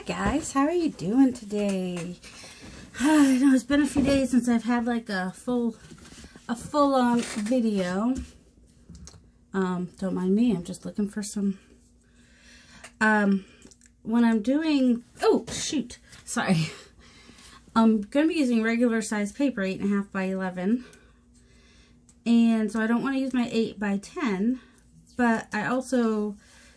guys, how are you doing today? I know it's been a few days since I've had like a full-on video. Don't mind me, I'm just looking for some when I'm doing, oh shoot, sorry. I'm going to be using regular size paper, 8.5 by 11. And so I don't want to use my 8 by 10, but I also,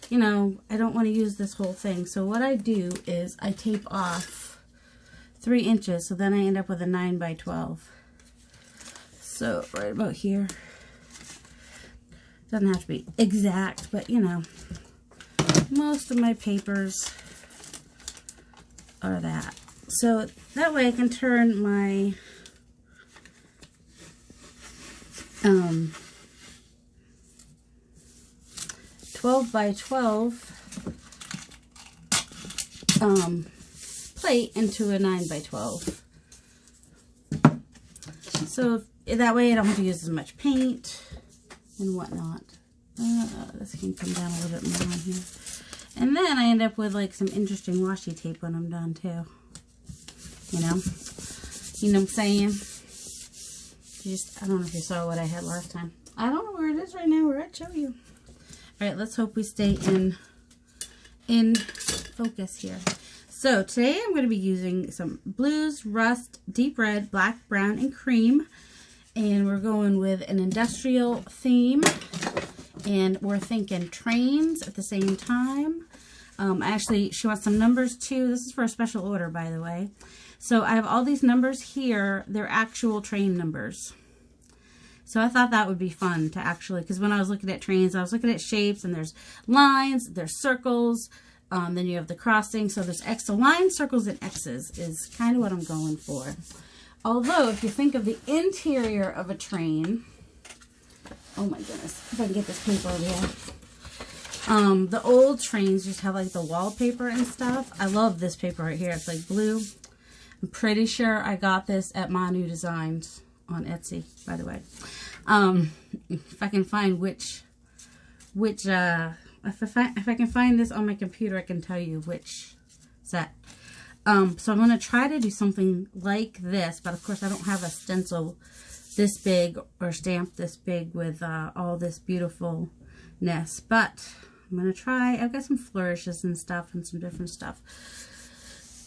you know, I don't want to use this whole thing. So what I do is I tape off 3 inches, so then I end up with a 9 by 12. So right about here. Doesn't have to be exact, but you know, most of my papers are that. So that way I can turn my 12 by 12 plate into a 9 by 12. So that way I don't have to use as much paint and whatnot. This can come down a little bit more on here. And then I end up with like some interesting washi tape when I'm done too. You know what I'm saying? I don't know if you saw what I had last time. I don't know where it is right now, where I'd show you. All right, let's hope we stay in focus here. So today I'm going to be using some blues, rust, deep red, black, brown, and cream. And we're going with an industrial theme. And we're thinking trains at the same time. Actually, she wants some numbers too. This is for a special order, by the way. So I have all these numbers here. They're actual train numbers. So I thought that would be fun to actually, because when I was looking at trains, I was looking at shapes, and there's lines, there's circles, then you have the crossing. So there's X. So lines, circles, and X's is kind of what I'm going for. Although, if you think of the interior of a train, oh my goodness, if I can get this paper over here. The old trains just have like the wallpaper and stuff. I love this paper right here. It's like blue. I'm pretty sure I got this at Manu Designs on Etsy, by the way. If I can find if I can find this on my computer, I can tell you which set. So I'm going to try to do something like this, but of course I don't have a stencil this big or stamp this big with all this beautifulness, but I'm going to try. I've got some flourishes and stuff and some different stuff.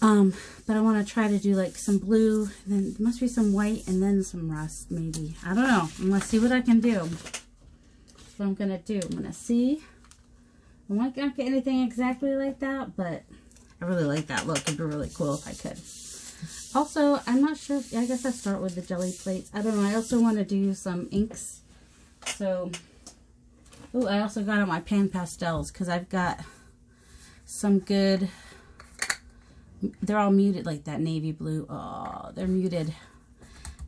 But I want to try to do like some blue, and then there must be some white, and then some rust maybe. I don't know. I'm going to see what I can do. That's what I'm going to do. I'm going to see. I might not get anything exactly like that, but I really like that look. It'd be really cool if I could. Also, I'm not sure. I guess I'll start with the jelly plates. I don't know. I also want to do some inks. So, oh, I also got on my pan pastels because I've got some good. They're all muted like that navy blue. Oh, they're muted.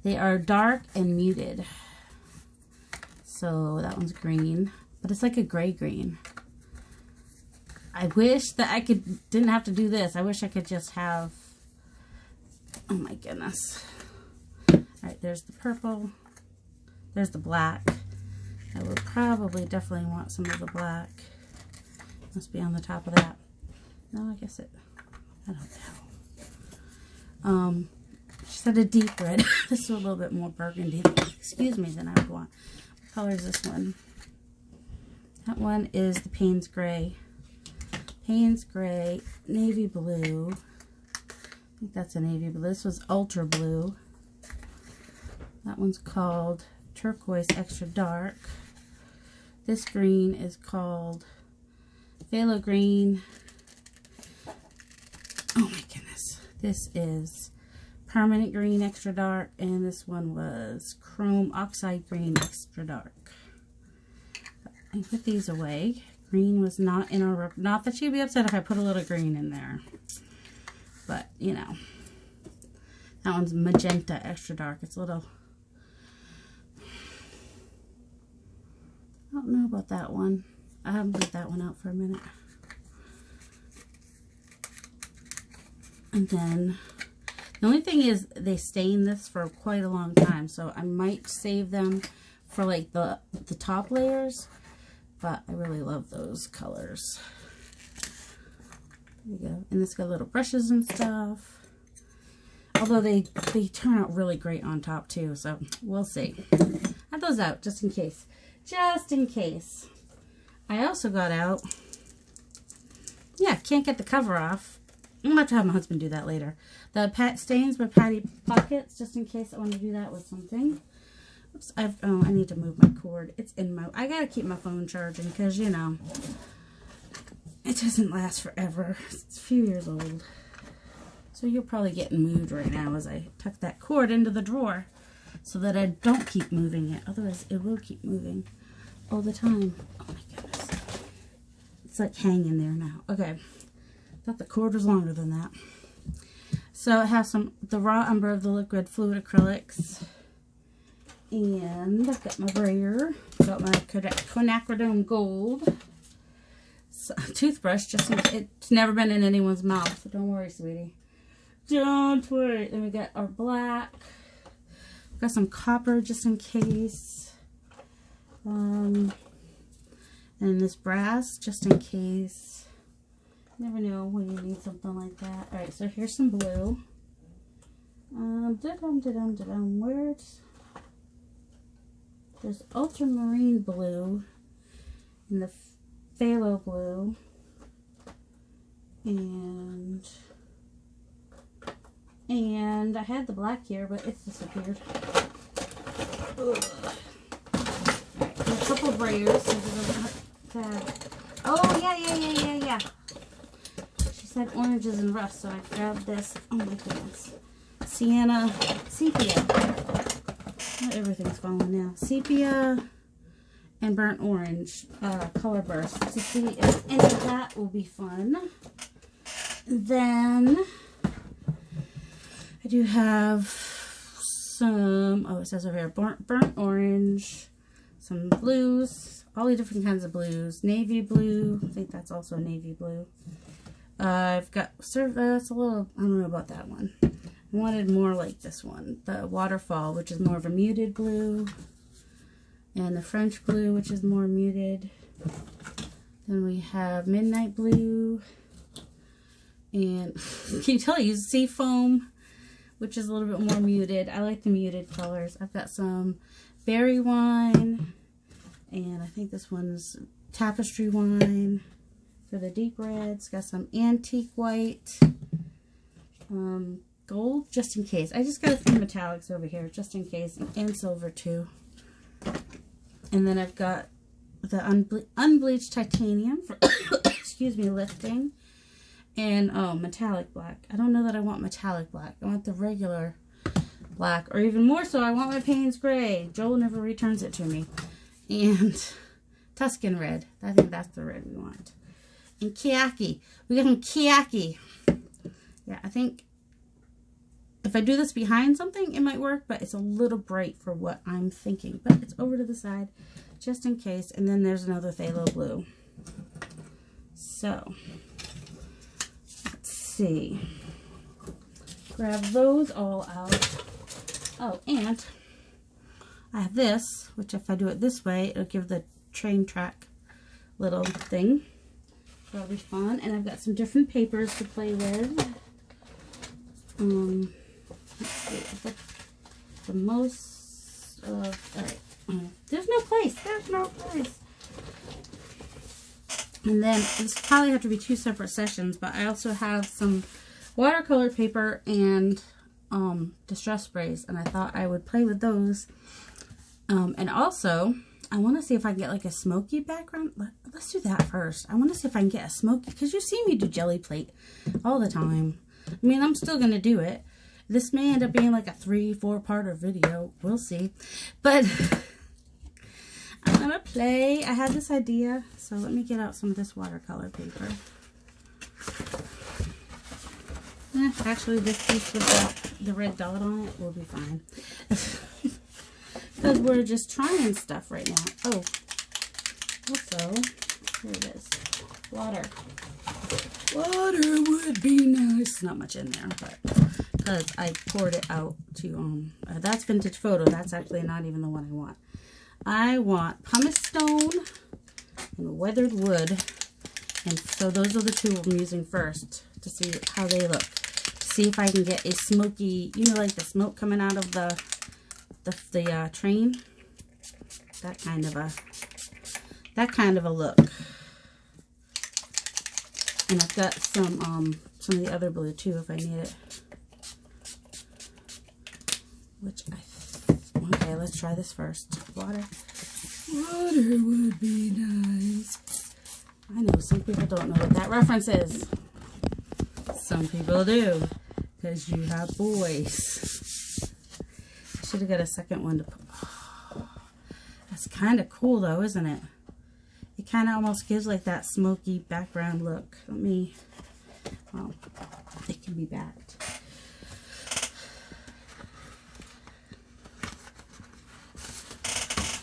They are dark and muted. So that one's green, but it's like a gray green. I wish that I didn't have to do this. I wish I could just have, oh my goodness. All right, there's the purple. There's the black. I would probably definitely want some of the black. Must be on the top of that. No, I guess I don't know. She said a deep red. This is a little bit more burgundy, excuse me, than I would want. What color is this one? That one is the Payne's Gray. Payne's Gray, navy blue. I think that's a navy blue. This was ultra blue. That one's called Turquoise Extra Dark. This green is called Phthalo Green. Oh my goodness. This is Permanent Green Extra Dark, and this one was Chrome Oxide Green Extra Dark. I put these away. Green was not in our, not that she'd be upset if I put a little green in there, but you know, that one's Magenta Extra Dark. It's a little, I don't know about that one. I haven't put that one out for a minute. And then the only thing is they stain this for quite a long time, so I might save them for like the top layers, but I really love those colors. There you go. And this got little brushes and stuff. Although they turn out really great on top too, so we'll see. I have those out just in case. Just in case. I also got out, yeah, can't get the cover off. I'm going to have to have my husband do that later. The stains by Patty Pockets, just in case I want to do that with something. Oops, I need to move my cord. It's in my, I got to keep my phone charging because, you know, it doesn't last forever. It's a few years old. So you're probably getting moved right now as I tuck that cord into the drawer so that I don't keep moving it. Otherwise, it will keep moving all the time. Oh my goodness. It's like hanging there now. Okay. Thought the cord was longer than that. So I have the raw umber of the liquid fluid acrylics. And I've got my brayer. Got my quinacridone gold. So, toothbrush, just in case. It's never been in anyone's mouth. So don't worry, sweetie. Don't worry. Then we got our black. Got some copper just in case. And this brass just in case. Never know when you need something like that. Alright, so here's some blue. Where's there's ultramarine blue and the phthalo blue and I had the black here, but it's disappeared. Ugh. Alright, a couple of brayers. Oh yeah. She said oranges and rust, so I grabbed this. Oh my goodness. Sienna, sepia. Not everything's falling now. Sepia and burnt orange color burst to see if any of that will be fun. Then I do have some, oh, it says over here, burnt orange, some blues, all the different kinds of blues. Navy blue, I think that's also navy blue. I've got, that's a little, I don't know about that one. I wanted more like this one, the Waterfall, which is more of a muted blue. And the French blue, which is more muted. Then we have Midnight Blue. And can you tell I use Seafoam, which is a little bit more muted. I like the muted colors. I've got some Berry Wine. And I think this one's Tapestry Wine for the deep reds. Got some Antique White. Gold, just in case. I just got a few metallics over here, just in case. And silver, too. And then I've got the unbleached titanium for, excuse me, lifting. And, oh, metallic black. I don't know that I want metallic black. I want the regular black. Or even more so, I want my Payne's Gray. Joel never returns it to me. And Tuscan red. I think that's the red we want. And Keyaki. We got some Keyaki. Yeah, I think if I do this behind something, it might work, but it's a little bright for what I'm thinking. But it's over to the side, just in case. And then there's another phthalo blue. So, let's see. Grab those all out. Oh, and I have this, which if I do it this way, it'll give the train track little thing. That'll be fun. And I've got some different papers to play with. Let's see, the most of, alright, there's no place, and then this probably have to be 2 separate sessions, but I also have some watercolor paper and distress sprays, and I thought I would play with those, and also I want to see if I can get like a smoky background. Let's do that first. I want to see if I can get a smoky, because you see me do jelly plate all the time. I mean, I'm still going to do it. This may end up being like a 3-4-parter video. We'll see. But I'm going to play. I had this idea. So let me get out some of this watercolor paper. Actually, this piece with the red dot on it will be fine. Because we're just trying stuff right now. Oh, also, here it is. Water. Water would be nice. Not much in there, but because I poured it out to, that's Vintage Photo. That's actually not even the one I want. I want pumice stone and weathered wood And so those are the two I'm using first to see how they look. See if I can get a smoky, you know, like the smoke coming out of the train. That kind of a look. And I've got some of the other blue too if I need it. Okay, let's try this first. Water would be nice. I know some people don't know what that reference is. Some people do, because you have boys. I should have got a second one to put. Oh, that's kind of cool though, isn't it? It kind of almost gives like that smoky background look. Well, it can be backed.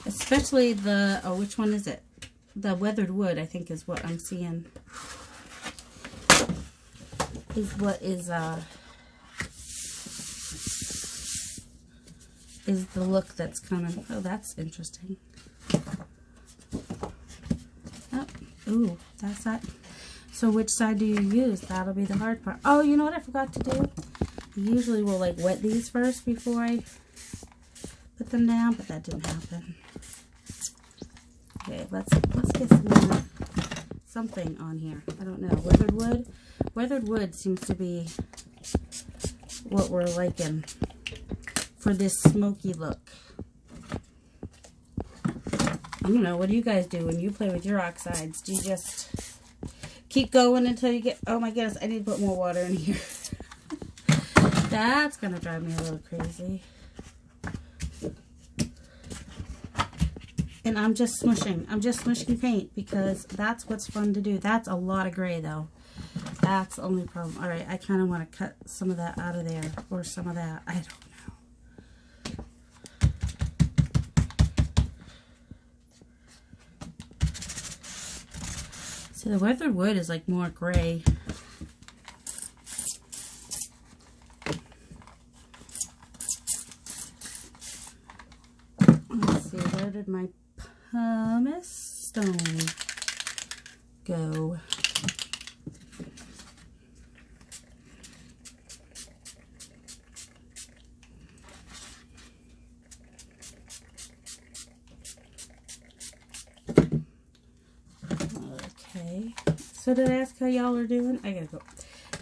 Especially the, which one is it? The weathered wood, I think, is what I'm seeing. Is the look that's coming. Oh, that's interesting. Oh, ooh, that's that. So which side do you use? That'll be the hard part. Oh, you know what I forgot to do? I usually will like wet these first before I put them down, but that didn't happen. Okay, let's get something on here. I don't know. Weathered wood. Weathered wood seems to be what we're liking for this smoky look. I don't know. What do you guys do when you play with your oxides? Do you just keep going until you get... Oh my goodness, I need to put more water in here. That's going to drive me a little crazy. And I'm just smushing. I'm just smushing paint because that's what's fun to do. That's a lot of gray though. That's the only problem. All right, I kind of want to cut some of that out of there, or some of that. I don't know. So the weathered wood is like more gray. Let's see, where did my pumice stone go? Okay, so did I ask how y'all are doing? I gotta go.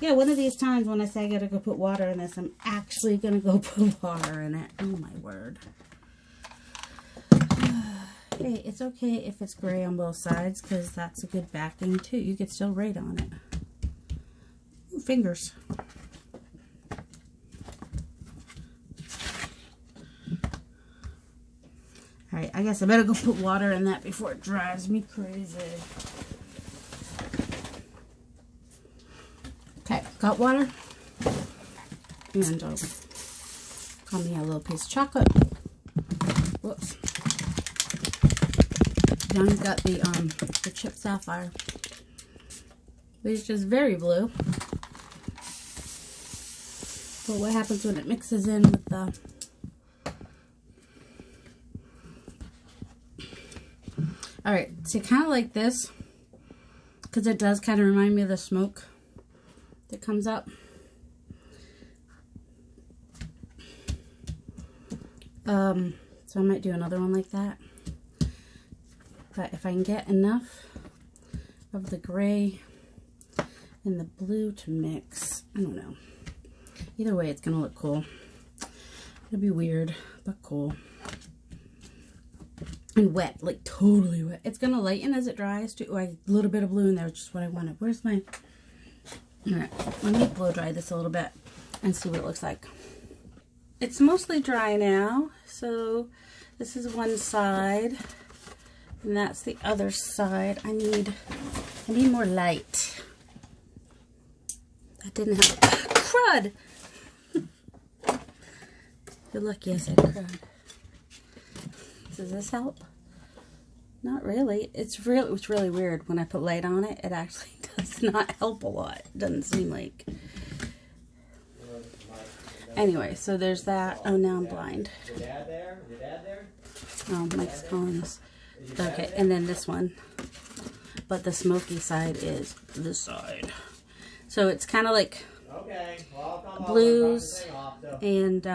Yeah, one of these times when I say I gotta go put water in this, I'm actually gonna go put water in it. Oh my word. Hey, it's okay if it's gray on both sides, because that's a good backing too. You could still write on it. Ooh, fingers. Alright, I guess I better go put water in that before it drives me crazy. Okay, got water. And got me a little piece of chocolate. Whoops. John's got the chip sapphire, which is very blue. But what happens when it mixes in with the... Alright, so kind of like this, because it does kind of remind me of the smoke that comes up. So I might do another one like that. But if I can get enough of the gray and the blue to mix, I don't know. Either way, it's gonna look cool. It'll be weird, but cool. And wet, like totally wet. It's gonna lighten as it dries too. Oh, a little bit of blue in there, which is what I wanted. Where's my... Alright, let me blow dry this a little bit and see what it looks like. It's mostly dry now, so this is one side. And that's the other side. I need more light. I didn't have crud. You're lucky I said crud. Does this help? Not really. It's really weird when I put light on it. It actually does not help a lot. It doesn't seem like. Anyway, so there's that. Oh, now I'm blind. Your dad there? Oh, Mike's calling us. Okay, and then this one. but the smoky side is this side. So it's kind of like blues and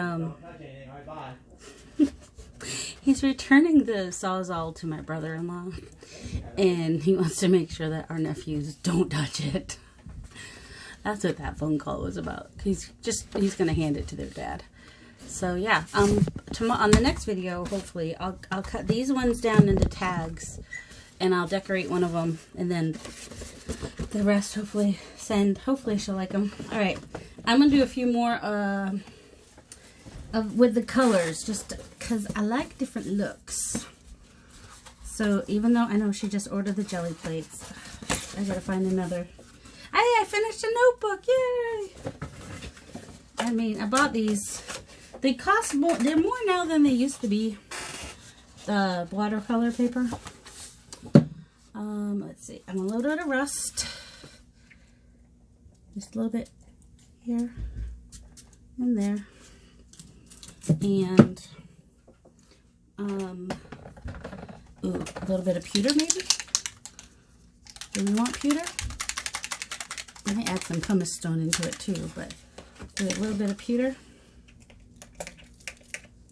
he's returning the Sawzall to my brother-in-law, and he wants to make sure that our nephews don't touch it. That's what that phone call was about. He's gonna hand it to their dad. So yeah, on the next video, hopefully, I'll cut these ones down into tags, and I'll decorate one of them, and then the rest hopefully she'll like them. All right, I'm gonna do a few more with the colors, just because I like different looks. So even though I know she just ordered the jelly plates, I gotta find another. I finished a notebook, yay! I mean, I bought these. They cost more. They're more now than they used to be. The watercolor paper. Let's see. I'm a little bit of rust. Just a little bit here and there. And ooh, a little bit of pewter maybe. Do we want pewter? I might add some pumice stone into it too, but do a little bit of pewter.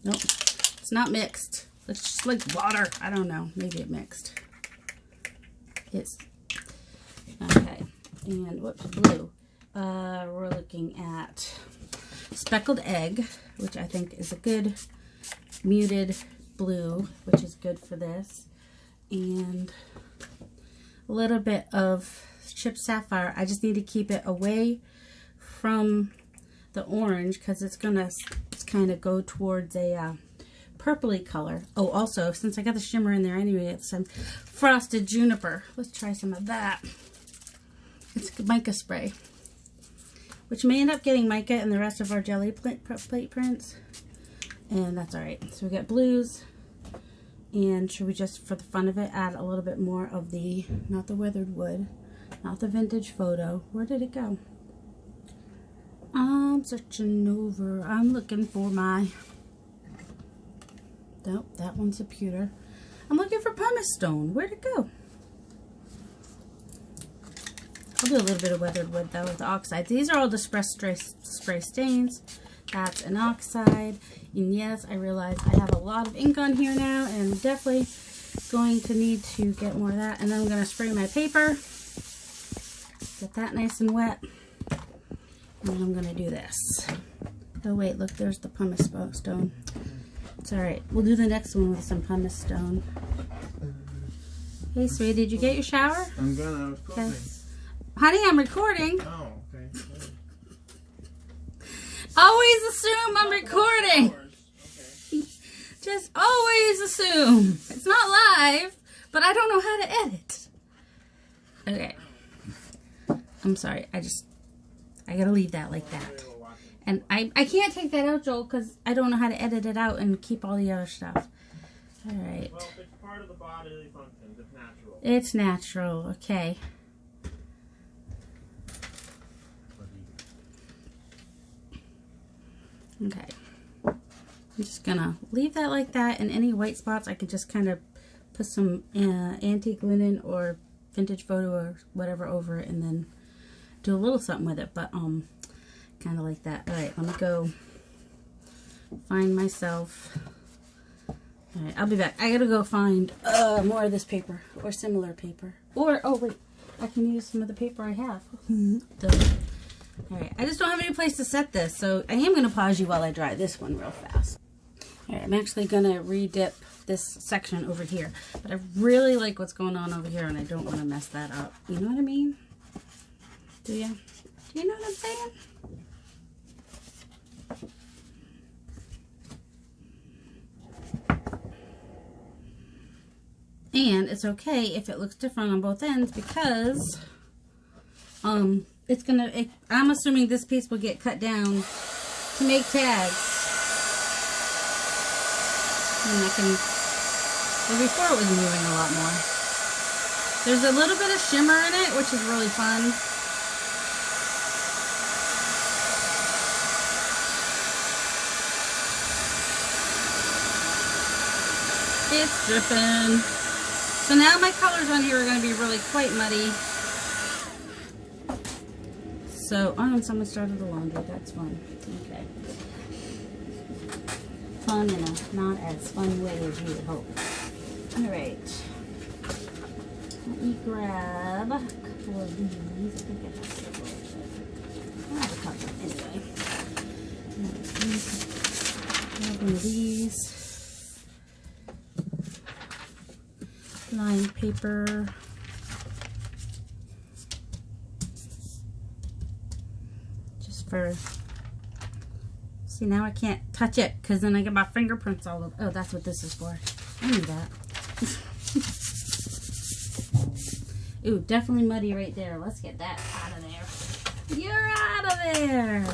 Nope, it's not mixed. It's just like water. I don't know. Maybe it mixed. It's okay. And whoops, blue. We're looking at speckled egg, which I think is a good muted blue, which is good for this, and a little bit of chipped sapphire. I just need to keep it away from the orange because it's gonna kind of go towards a purpley color. Oh, also, since I got the shimmer in there anyway, it's some frosted juniper. Let's try some of that. It's mica spray, which may end up getting mica in the rest of our jelly plate prints, and that's all right. So we got blues, and should we just, for the fun of it, add a little bit more of the, not the weathered wood, not the vintage photo. Where did it go? I'm searching over. I'm looking for my... Nope, that one's a pewter. I'm looking for pumice stone. Where'd it go? I'll do a little bit of weathered wood though with the oxide. These are all distress spray stains. That's an oxide. And yes, I realize I have a lot of ink on here now, and I'm definitely going to need to get more of that. And then I'm going to spray my paper. Get that nice and wet. And then I'm going to do this. Oh wait, look, there's the pumice stone. It's alright. We'll do the next one with some pumice stone. Hey, sweetie, did you get your shower? I'm gonna. I was cooking. Okay. Honey, I'm recording. Oh, okay. Always assume I'm recording. Okay. Just always assume. It's not live, but I don't know how to edit. Okay. I'm sorry. I gotta leave that like that. And I can't take that out, Joel, because I don't know how to edit it out and keep all the other stuff. Alright. Well, it's part of the bodily functions. It's natural. It's natural. Okay. Okay. I'm just gonna leave that like that, and any white spots I could just kind of put some antique linen or vintage photo or whatever over it, and then do a little something with it, but kind of like that. All right, let me go find myself. All right, I'll be back. I gotta go find more of this paper or similar paper, or oh wait, I can use some of the paper I have. All right, I just don't have any place to set this, so I am gonna pause you while I dry this one real fast. All right, I'm actually gonna re-dip this section over here, but I really like what's going on over here, and I don't want to mess that up. You know what I mean? Do you? Do you know what I'm saying? And it's okay if it looks different on both ends, because it's gonna, I'm assuming this piece will get cut down to make tags. And I can, well, before it was moving a lot more. There's a little bit of shimmer in it, which is really fun. It's dripping. So now my colors on here are going to be really quite muddy. So, oh, and someone started the laundry. That's fun. Okay. Fun in a not as fun way as you would hope. Alright. Let me grab a couple of these. I think I have several of them. I have a couple anyway. Grab one of these. Lined paper. Just for... See, now I can't touch it because then I get my fingerprints all over. Oh, that's what this is for. I knew that. Ooh, definitely muddy right there. Let's get that out of there. You're out of there.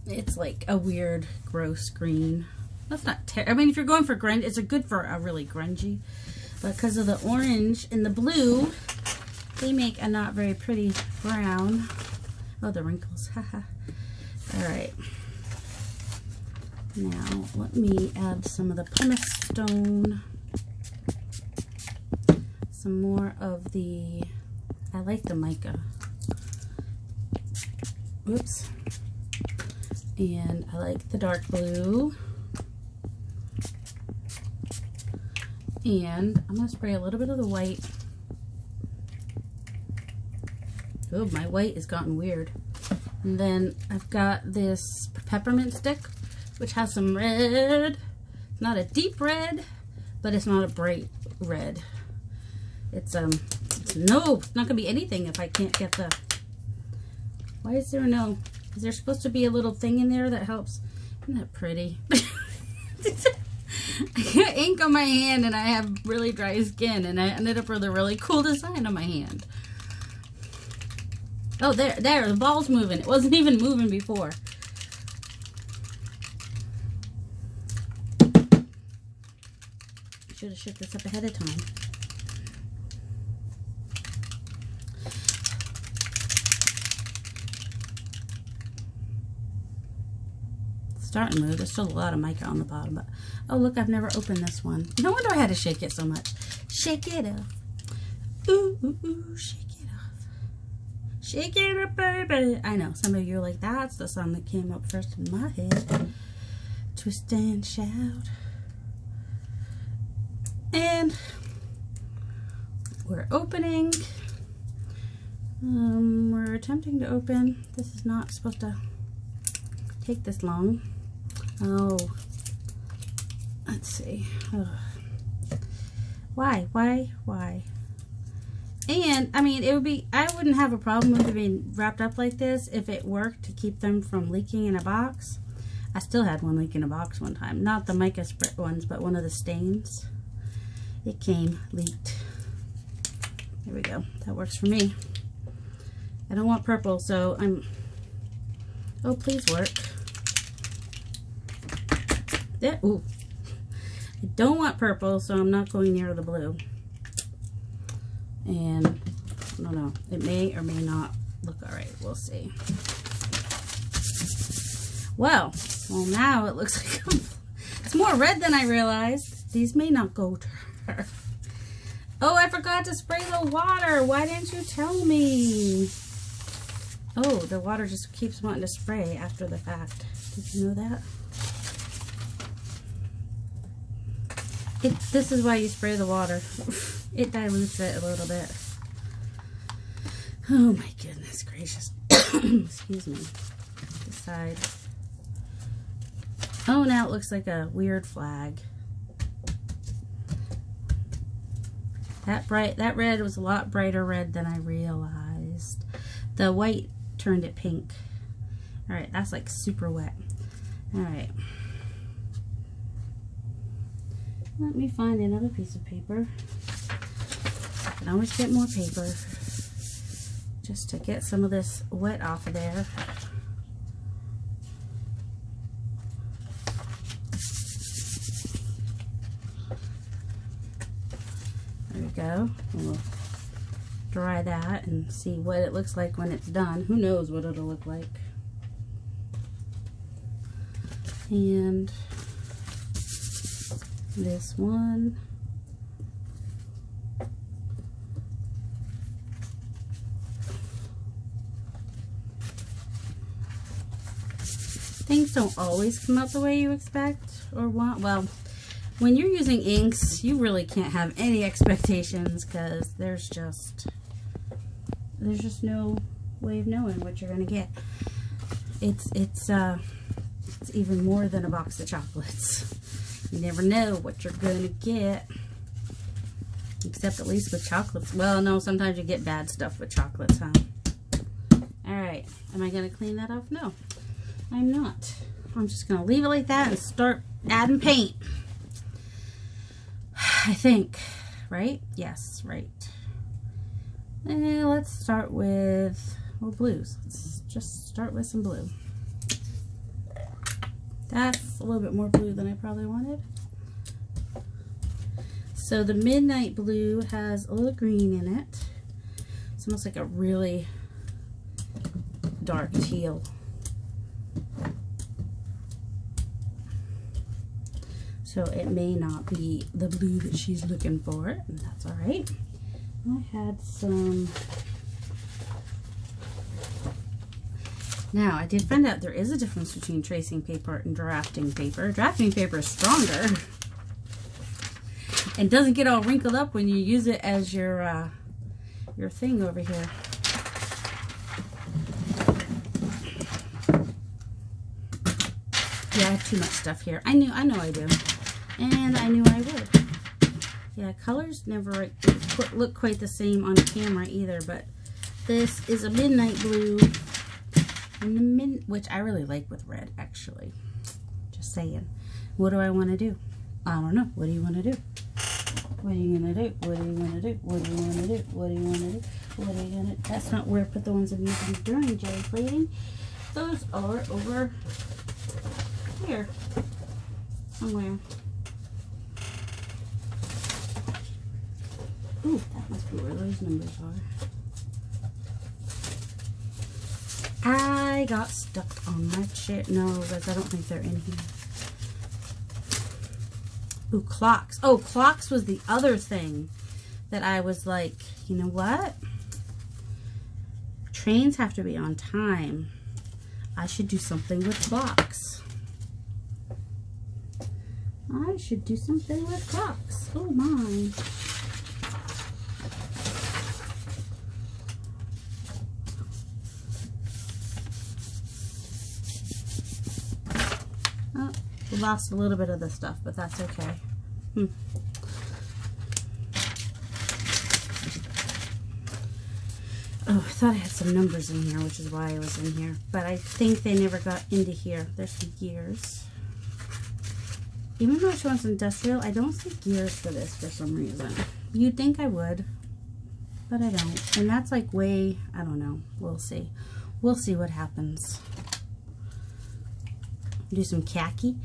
It's like a weird, gross green. That's not terrible. I mean, if you're going for grunge, it's good for a really grungy. But because of the orange and the blue, they make a not very pretty brown. Oh, the wrinkles. Haha. Alright. Now, let me add some of the pumice stone. Some more of the... I like the mica. Oops. And I like the dark blue. And I'm going to spray a little bit of the white. Oh, my white has gotten weird. And then I've got this peppermint stick, which has some red. It's not a deep red, but it's not a bright red. It's no, it's not gonna be anything if I can't get the... Why is there no... Is there supposed to be a little thing in there that helps? Isn't that pretty? I got ink on my hand and I have really dry skin, and I ended up with a really cool design on my hand. Oh, there, the ball's moving. It wasn't even moving before. Should have shipped this up ahead of time. It's starting to move. There's still a lot of mica on the bottom, but oh look, I've never opened this one. No wonder I had to shake it so much. Shake it up. Ooh, ooh, ooh, shake it. Shake it up, baby. I know, some of you are like, that's the song that came up first in my head. Twist and shout. And we're opening. We're attempting to open. This is not supposed to take this long. Oh, let's see. Ugh. Why? And, I mean, it would be, I wouldn't have a problem with it being wrapped up like this if it worked to keep them from leaking in a box. I still had one leak in a box one time. Not the mica sprit ones, but one of the stains. It came leaked. There we go. That works for me. I don't want purple, so I'm... Oh, please work. There. Ooh. I don't want purple, so I'm not going near the blue. And I don't know, it may or may not look all right. We'll see. Well, now it looks like it's more red than I realized. These may not go to her. Oh, I forgot to spray the water. Why didn't you tell me? Oh, the water just keeps wanting to spray after the fact. Did you know that? This is why you spray the water. It dilutes it a little bit. Oh my goodness gracious. Excuse me. This side. Oh, now it looks like a weird flag. That red was a lot brighter red than I realized. The white turned it pink. Alright, that's like super wet. Alright. Let me find another piece of paper. I can always get more paper just to get some of this wet off of there. There we go. We'll dry that and see what it looks like when it's done. Who knows what it'll look like. And this one. things don't always come out the way you expect or want. Well, when you're using inks, you really can't have any expectations because there's just no way of knowing what you're gonna get. It's even more than a box of chocolates. You never know what you're gonna get. Except at least with chocolates. Well, no, sometimes you get bad stuff with chocolates, huh? Alright, am I gonna clean that off? No, I'm not. I'm just gonna leave it like that and start adding paint. I think, right? Yes, right. Let's start with, well, blues. Let's just start with some blue. That's a little bit more blue than I probably wanted. So the midnight blue has a little green in it. It's almost like a really dark teal. So it may not be the blue that she's looking for, and that's all right. I had some. Now, I did find out there is a difference between tracing paper and drafting paper. Drafting paper is stronger and doesn't get all wrinkled up when you use it as your thing over here. Yeah, I have too much stuff here. I know I do. And I knew I would. Yeah, colors never look quite the same on camera either, but this is a midnight blue, and which I really like with red, actually. Just saying. What do I want to do? I don't know. What do you want to do? What are you going to do? What are you going to do? What do you want to do? What do you want to do? What are you going to do? That's not where I put the ones I'm using during jelly plating. Those are over here somewhere. Ooh, that must be where those numbers are. I got stuck on my chair. No, because I don't think they're in here. Ooh, clocks. Oh, clocks was the other thing that I was like, you know what? Trains have to be on time. I should do something with clocks. I should do something with clocks. Oh my. Oh, we lost a little bit of the stuff, but that's okay. Oh, I thought I had some numbers in here, which is why I was in here. But I think they never got into here. There's some gears. Even though she wants industrial, I don't see gears for this for some reason. You'd think I would, but I don't. And that's like way, I don't know. We'll see. We'll see what happens. Do some khaki.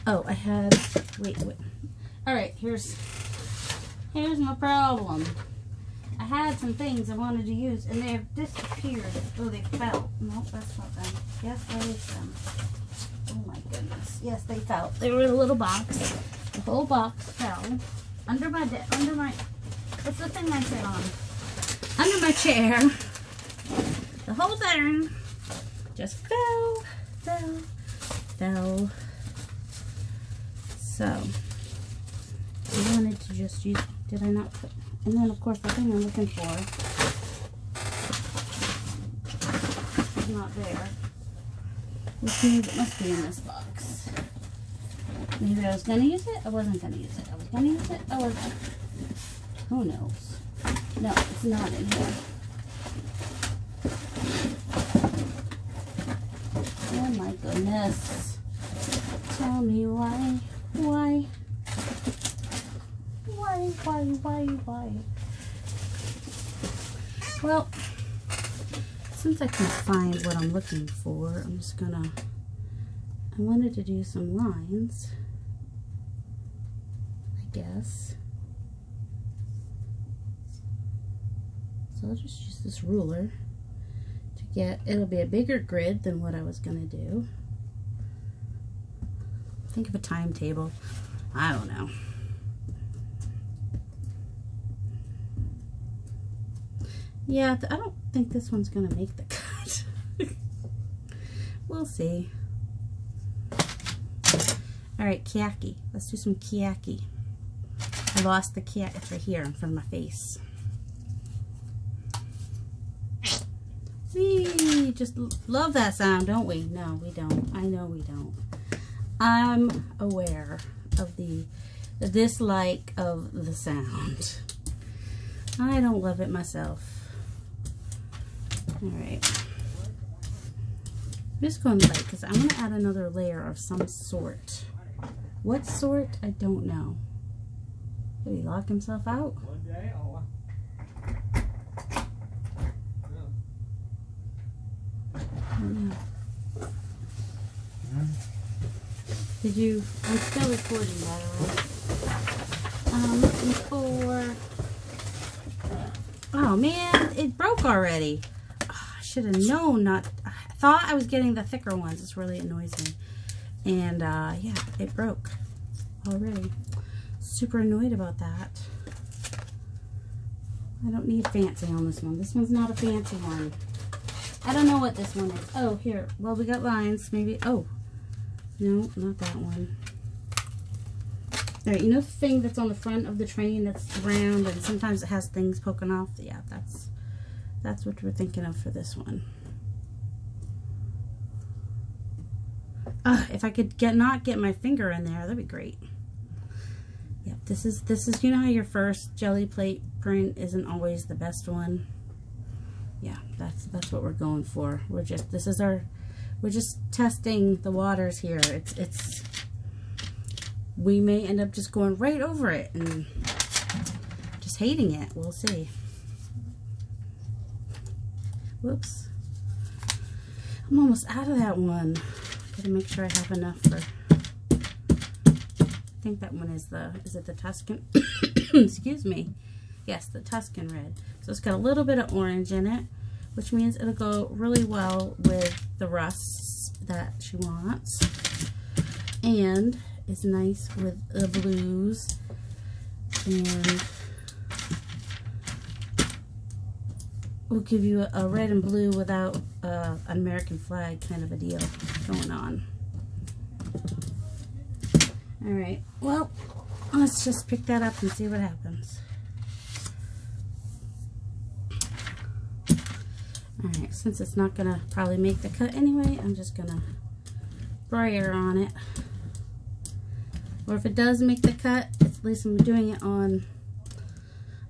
Oh, I had, wait. All right, here's my problem. I had some things I wanted to use, and they have disappeared. Oh, they fell. Nope, that's not them. Yes, that is them. Oh my goodness. Yes, they fell. They were in a little box. The whole box fell under my what's the thing I sit on? Under my chair. The whole thing just fell. So I wanted to just use, did I not put, and then of course the thing I'm looking for is not there. Which means it must be in this box. Maybe I was going to use it? I wasn't going to use it. I was going to use it? I wasn't. Who knows? No, it's not in here. Oh my goodness. Tell me why? Well, since I can find what I'm looking for, I'm just gonna, I wanted to do some lines, I guess. So I'll just use this ruler to get, it'll be a bigger grid than what I was gonna do. Think of a timetable. I don't know. Yeah, I don't think this one's gonna make the cut. We'll see. All right, keyaki. Let's do some keyaki. I lost the keyaki. It's right here in front of my face. We just love that sound, don't we? No, we don't. I know we don't. I'm aware of the dislike of the sound. I don't love it myself. All right. I'm just going light because I want to add another layer of some sort. What sort? I don't know. Did he lock himself out? I don't know. Did you? I'm still recording, by the way. I'm looking for. Oh man, it broke already. Oh, I should have known not. I thought I was getting the thicker ones. It's really annoys me. And yeah, it broke already. Super annoyed about that. I don't need fancy on this one. This one's not a fancy one. I don't know what this one is. Oh, here. Well, we got lines. Maybe. Oh, no, not that one. All right, you know the thing that's on the front of the train that's round and sometimes it has things poking off? Yeah, that's what we're thinking of for this one. If I could not get my finger in there, that'd be great. Yep, this is you know how your first jelly plate print isn't always the best one? Yeah, that's what we're going for. We're just testing the waters here. We may end up just going right over it and just hating it. We'll see. Whoops. I'm almost out of that one. Gotta make sure I have enough for, I think that one is it the Tuscan? Excuse me. Yes, the Tuscan red. So it's got a little bit of orange in it, which means it'll go really well with the rusts that she wants. And it's nice with the blues. And we'll give you a red and blue without an American flag kind of a deal going on. Alright, well, let's just pick that up and see what happens. Alright, since it's not going to probably make the cut anyway, I'm just going to brayer on it. Or if it does make the cut, at least I'm doing it on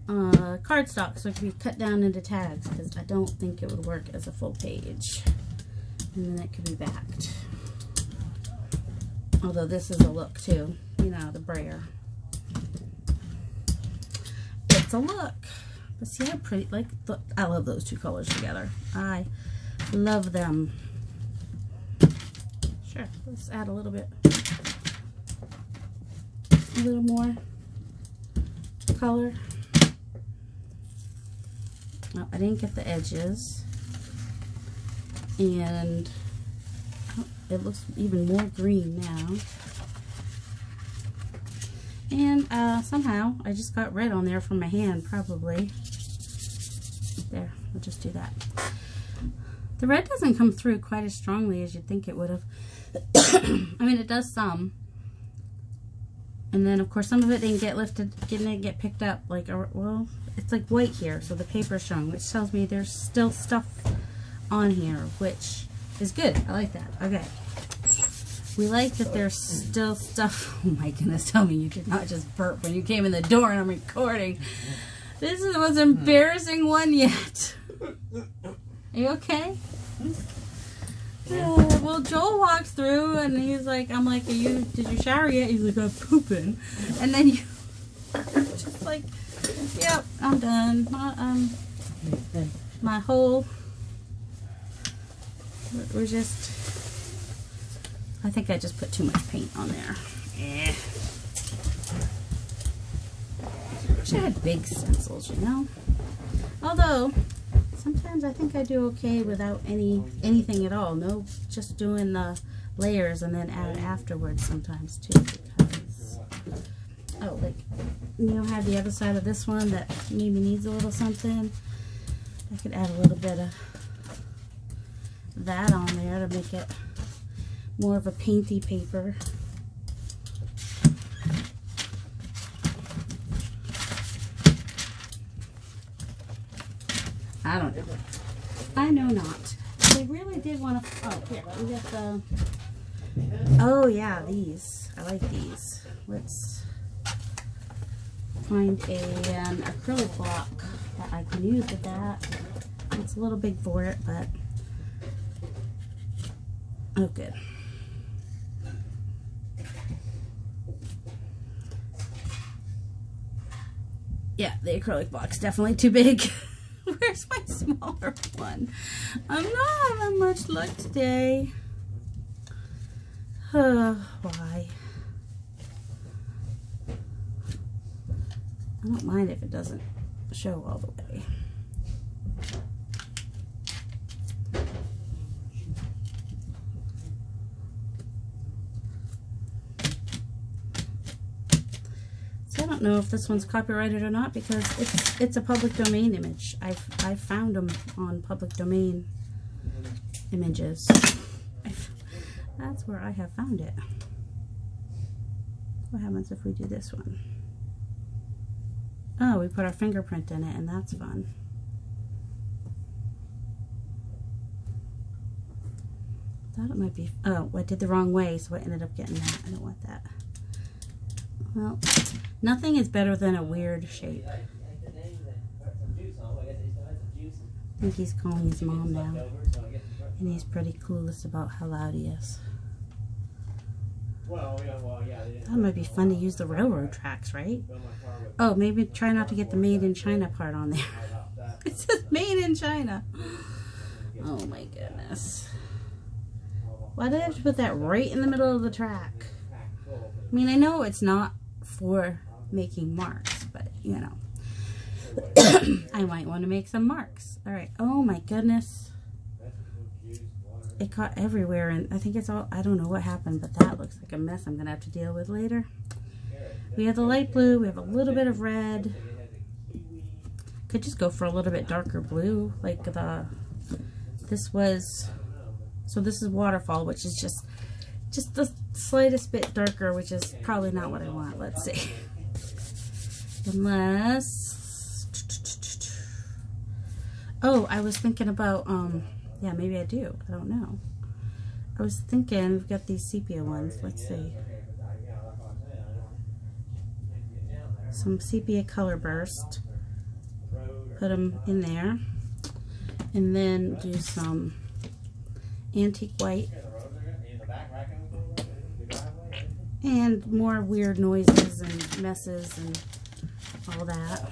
cardstock so it can be cut down into tags, because I don't think it would work as a full page. And then it could be backed. Although this is a look too, you know, the brayer. It's a look. But see how pretty, like, I love those two colors together. I love them. Sure, let's add a little bit. A little more color. Oh, I didn't get the edges. And oh, it looks even more green now. And somehow I just got red on there from my hand, probably. There, we'll just do that. The red doesn't come through quite as strongly as you'd think it would have. I mean, it does some. And then, of course, some of it didn't get picked up. Like, well, it's like white here, so the paper's showing, which tells me there's still stuff on here, which is good. I like that. Okay. We like that there's still stuff. Oh my goodness, tell me you did not just burp when you came in the door and I'm recording. This is the most embarrassing one yet. Are you okay? Well, Joel walks through and he's like, I'm like, did you shower yet? He's like, I'm pooping. And then you just like, yep, I'm done. My whole, we're just, I think I just put too much paint on there. Yeah. I wish I had big stencils, you know? Although, sometimes I think I do okay without anything at all. No, just doing the layers and then add afterwards sometimes too. Because, oh, like, you know, have the other side of this one that maybe needs a little something. I could add a little bit of that on there to make it more of a painty paper. I don't know. I know not. They really did want to. Oh, here we got the. Oh yeah, these. I like these. Let's find an acrylic block that I can use with that. It's a little big for it, but oh, good. Yeah, the acrylic block's definitely too big. Where's my smaller one? I'm not having much luck today. Why? I don't mind if it doesn't show all the way. I don't know if this one's copyrighted or not because it's a public domain image. I've found them on public domain images. That's where I have found it. What happens if we do this one? Oh, we put our fingerprint in it, and that's fun. Thought it might be. Oh, I did the wrong way, so I ended up getting that. I don't want that. Well, nothing is better than a weird shape. I think he's calling his mom now. And he's pretty clueless about how loud he is. That might be fun to use the railroad tracks, right? Oh, maybe try not to get the Made in China part on there. It says Made in China. Oh my goodness. Why did I have to put that right in the middle of the track? I mean, I know it's not for making marks, but you know. I might want to make some marks. Alright. Oh my goodness. It got everywhere, and I think it's all, I don't know what happened, but that looks like a mess I'm going to have to deal with later. We have the light blue, we have a little bit of red. Could just go for a little bit darker blue, like this was, so this is Waterfall, which is just the slightest bit darker, which is probably not what I want. Let's see. Unless, oh, I was thinking about, yeah, maybe I do. I don't know. I was thinking, we've got these sepia ones. Let's see. Some sepia color burst. Put them in there. And then do some antique white. And more weird noises and messes and all that.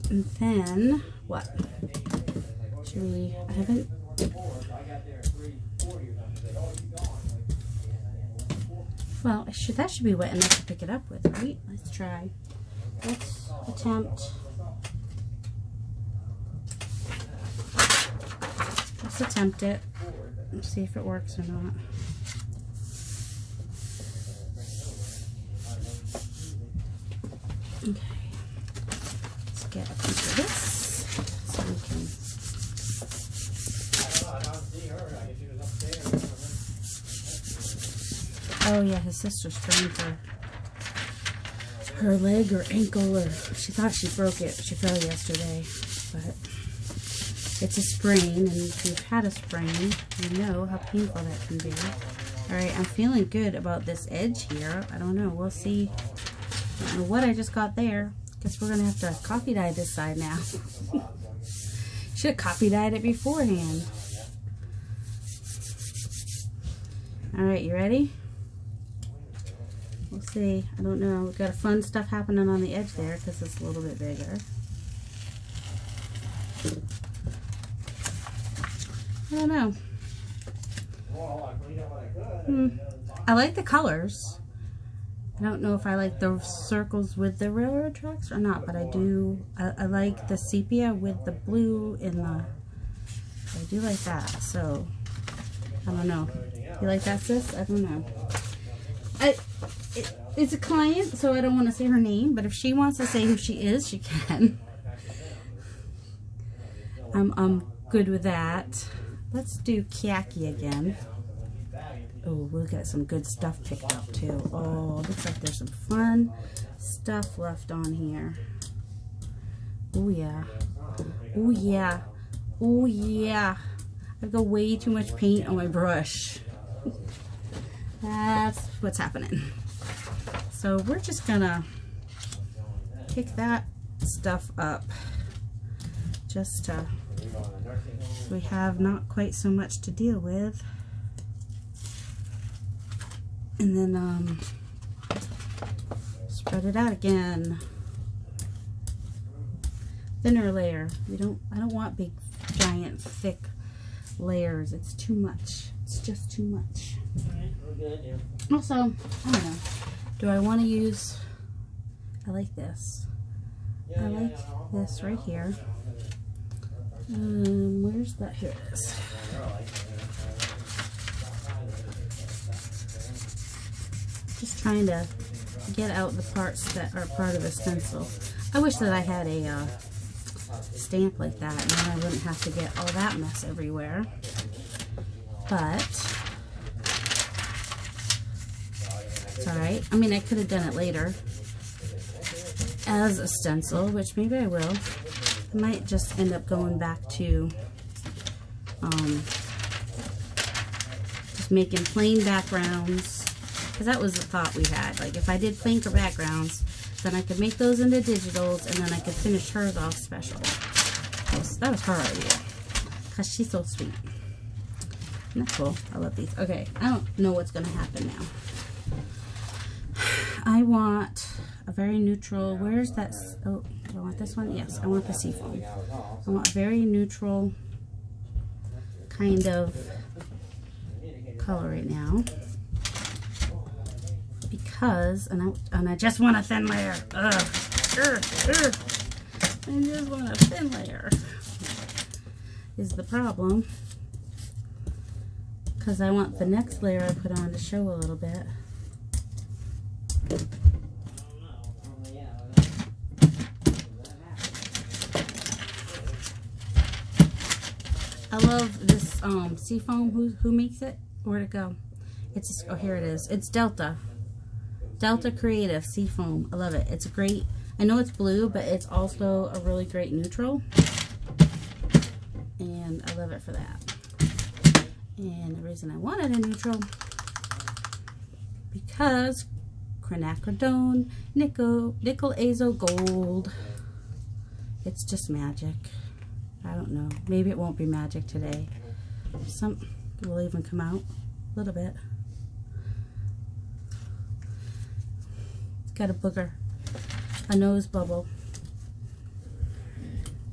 And then, what? Should we, I haven't, well, that should be wet enough to pick it up with, right? Let's try. Let's attempt it. Let's see if it works or not. Okay. Get a piece of this so we can. Oh yeah, his sister sprained her leg or ankle, or she thought she broke it. She fell yesterday, but it's a sprain, and if you've had a sprain, you know how painful that can be. All right, I'm feeling good about this edge here. I don't know. We'll see. I don't know what I just got there. Guess we're gonna have to copy dye this side now. Should have copy dyed it beforehand. Alright, you ready? We'll see. I don't know. We've got fun stuff happening on the edge there because it's a little bit bigger. I don't know. I like the colors. I don't know if I like the circles with the railroad tracks or not, but I do. I like the sepia with the blue in the. I do like that. So I don't know. You like that, sis? I don't know. It's a client, so I don't want to say her name, but if she wants to say who she is, she can. I'm good with that. Let's do khaki again. Oh, we'll get some good stuff picked up too. Oh, looks like there's some fun stuff left on here. Oh yeah. Oh yeah. Oh yeah. I've got way too much paint on my brush. That's what's happening. So we're just gonna pick that stuff up just to, so we have not quite so much to deal with. And then spread it out again. Thinner layer. I don't want big, giant, thick layers. It's too much. It's just too much. Also, I don't know. Do I want to use, I like this. I like this right here. Where's that? Here it is. Just trying to get out the parts that are part of a stencil. I wish that I had a stamp like that, and then I wouldn't have to get all that mess everywhere. But it's alright. I mean, I could have done it later as a stencil, which maybe I will. I might just end up going back to just making plain backgrounds, because that was the thought we had. Like, if I did planker backgrounds, then I could make those into digitals, and then I could finish hers off special. That was her idea, because she's so sweet. Isn't that cool? I love these. Okay, I don't know what's going to happen now. I want a very neutral, where's that? Oh, do I want this one? Yes, I want the seafoam. I want a very neutral kind of color right now. Because, and I just want a thin layer. Ugh. I just want a thin layer. Is the problem. Because I want the next layer I put on to show a little bit. I love this seafoam. Who makes it? Where'd it go? It's, oh, here it is. It's Delta Creative Seafoam. I love it. It's great. I know it's blue, but it's also a really great neutral. And I love it for that. And the reason I wanted a neutral, because quinacridone, nickel azo gold. It's just magic. I don't know. Maybe it won't be magic today. Some will even come out a little bit. It's got a booger, a nose bubble.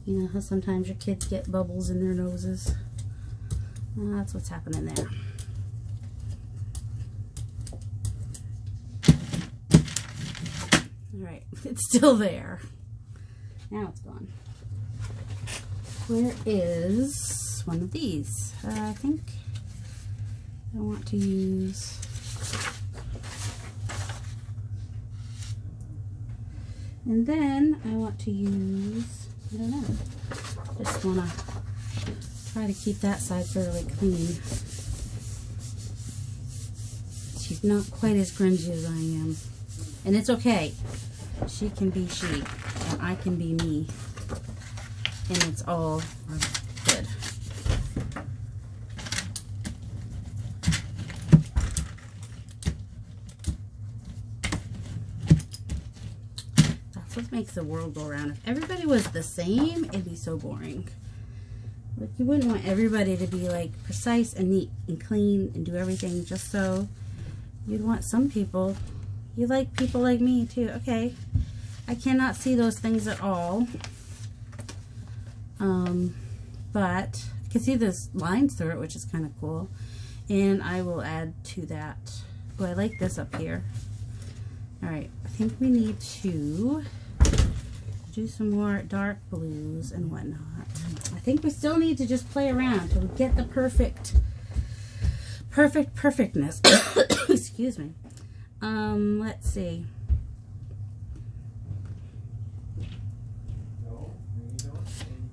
You know how sometimes your kids get bubbles in their noses? Well, that's what's happening there. Alright, it's still there. Now it's gone. Where is one of these? I think I want to use and then I want to use, I don't know, just want to try to keep that side fairly clean. She's not quite as grungy as I am, and it's okay. She can be she and I can be me, and it's all good. That's what makes the world go around. If everybody was the same, it'd be so boring. Like, you wouldn't want everybody to be like precise and neat and clean and do everything just so. You'd want some people, you like people like me too. Okay, I cannot see those things at all. But I can see those lines through it, which is kind of cool. And I will add to that. Oh, I like this up here. Alright, I think we need to do some more dark blues and whatnot. I think we still need to just play around till we get the perfect perfectness. Excuse me. Let's see.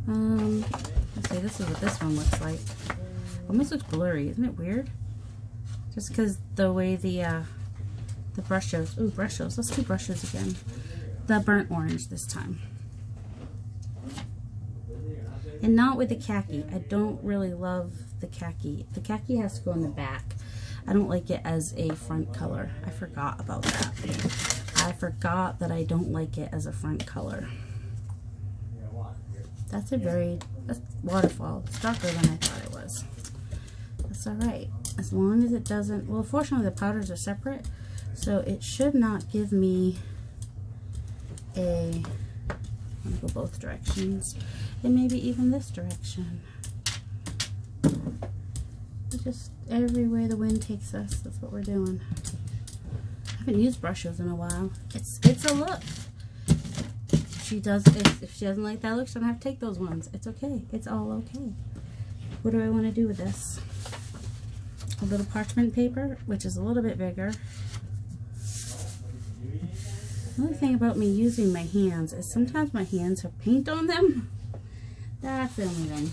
Let's see, this is what this one looks like. Almost looks blurry, isn't it weird? Just because the way the brush shows. Ooh, brush shows. Let's do brushes again. The burnt orange this time. And not with the khaki. I don't really love the khaki. The khaki has to go in the back. I don't like it as a front color. I forgot about that. I forgot that I don't like it as a front color. That's that's waterfall. It's darker than I thought it was. That's alright. As long as it doesn't, well, fortunately the powders are separate, so it should not give me I'm going to go both directions. And maybe even this direction. Just every way the wind takes us, that's what we're doing. I haven't used brushes in a while. It's a look. If she doesn't like that look, she doesn't have to take those ones. It's okay. It's all okay. What do I want to do with this? A little parchment paper, which is a little bit bigger. The only thing about me using my hands is sometimes my hands have paint on them. That's the only thing.